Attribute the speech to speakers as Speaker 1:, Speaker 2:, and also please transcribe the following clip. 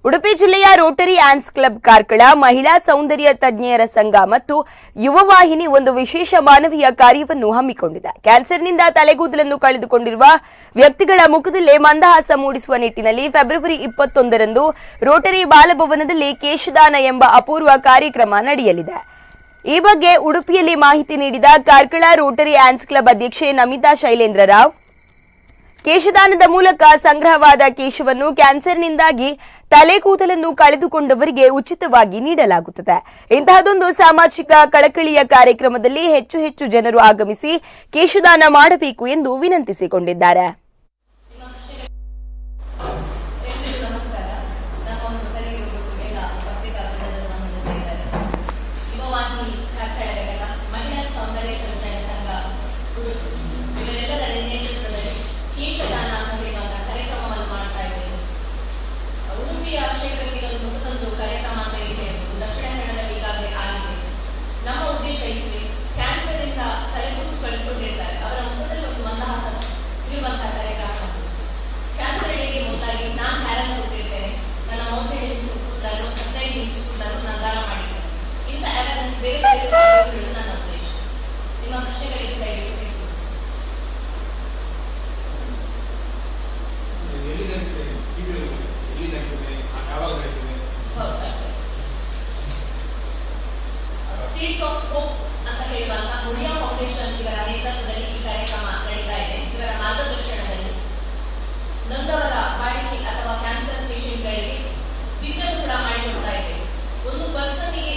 Speaker 1: ಉಡುಪಿ ಜಿಲ್ಲೆಯ Rotary ons club Karkala ಮಹಿಳಾ ಸೌಂದರ್ಯ ತಜ್ಞೆಯರ ಸಂಘ ಮತ್ತು ಯುವ ವಾಹಿನಿ ಒಂದು ವಿಶೇಷ ಮಾನವೀಯ ಕಾರ್ಯವನ್ನು ಹಮ್ಮಿಕೊಂಡಿದೆ. ಕ್ಯಾನ್ಸರ್ನಿಂದ ತಲೆಗೂದಲನ್ನು ಕಳೆದುಕೊಂಡಿರುವ ವ್ಯಕ್ತಿಗಳ ಮುಖದಲ್ಲೇ ಮಂದಹಾಸ ಮೂಡಿಸುವ ನಿಟ್ಟಿನಲ್ಲಿ ಫೆಬ್ರವರಿ 21ರಂದು ರೋಟರಿ ಬಾಲಭವನದಲ್ಲಿ ಕೇಶದಾನ ಎಂಬ ಅಪೂರ್ವ ಕಾರ್ಯಕ್ರಮ ನಡೆಯಲಿದೆ. ಈ ಬಗ್ಗೆ ಉಡುಪಿಯಲ್ಲಿ ಮಾಹಿತಿ ನೀಡಿದ ಕಾರ್ಕಳ ರೋಟರಿ ಆನ್ಸ್ ಕ್ಲಬ್ ಅಧ್ಯಕ್ಷೆ ನಮಿತಾ ಶೈಲೇಂದ್ರ ರಾವ್, ಕೇಶದಾನದ ಮೂಲಕ ಸಂಗ್ರಹವಾದ ಕೇಶವನ್ನು ಕ್ಯಾನ್ಸರ್ನಿಂದಾಗಿ ತಲೆಗೂದಲನ್ನು ಕಳೆದುಕೊಂಡವರಿಗೆ ಉಚಿತವಾಗಿ ನೀಡಲಾಗುತ್ತದೆ. ಇಂತಹದೊಂದು ಸಾಮಾಜಿಕ ಕಳಕಳಿಯ ಕಾರ್ಯಕ್ರಮದಲ್ಲಿ ಹೆಚ್ಚು ಜನರು ಆಗಮಿಸಿ ಕೇಶದಾನ ಮಾಡಬೇಕು ಎಂದು ವಿನಂತಿಸಿಕೊಂಡಿದ್ದಾರೆ.
Speaker 2: ನಮ್ಮ ಉದ್ದೇಶ ಇದೆ ಕ್ಯಾನ್ಸರ್ನಿಂದ ತಲೆಗೂದಲು ಕಳೆದುಕೊಂಡಿರ್ತಾರೆ, ಅವರ ಮುಖದಲ್ಲಿ ಒಂದು ಮಂದಹಾಸ ಇರುವಂತಹ ಕಾರ್ಯಕ್ರಮ. ಕ್ಯಾನ್ಸರ್ ಹೇಗೆ ಮೊದಲಾಗಿ ನಾನು ಹ್ಯಾರನ್ನು ಕೊಟ್ಟಿರ್ತೇನೆ, ನನ್ನ 35 ಇಂಚು ಕೂದಲು 15 ಇಂಚು ಕೂದಲು ನಾನು ದಾನ ಮಾಡಿದ್ದೇನೆ. ಇಂಥ ಅವೇರ್ನೆಸ್ ಬೇರೆ ಹೇಳುವುದು ನನ್ನ ಉದ್ದೇಶ. ನಿಮ್ಮ ಪ್ರಶ್ನೆಗಳಿಗೆ ದಯವಿಟ್ಟು ಸೀಡ್ಸ್ ಆಫ್ ಹೋಪ್ ಅಂತ ಹೇಳುವಂತ ಮುರಿಯಾ ಫೌಂಡೇಶನ್ ಇವರ ನೇತೃತ್ವದಲ್ಲಿ ಈ ಕಾರ್ಯಕ್ರಮ ನಡೀತಾ ಇದೆ. ಇವರ ಮಾರ್ಗದರ್ಶನದಲ್ಲಿ ನೊಂದವರ ಬಾಡಿಗೆ ಅಥವಾ ಕ್ಯಾನ್ಸರ್ ಪೇಷಂಟ್ಗಳಿಗೆ ವಿದ್ಯುತ್ ಕೂಡ ಮಾಡಿಕೊಡ್ತಾ ಇದ್ದೇವೆ. ಒಂದು ಪರ್ಸನ್ಗೆ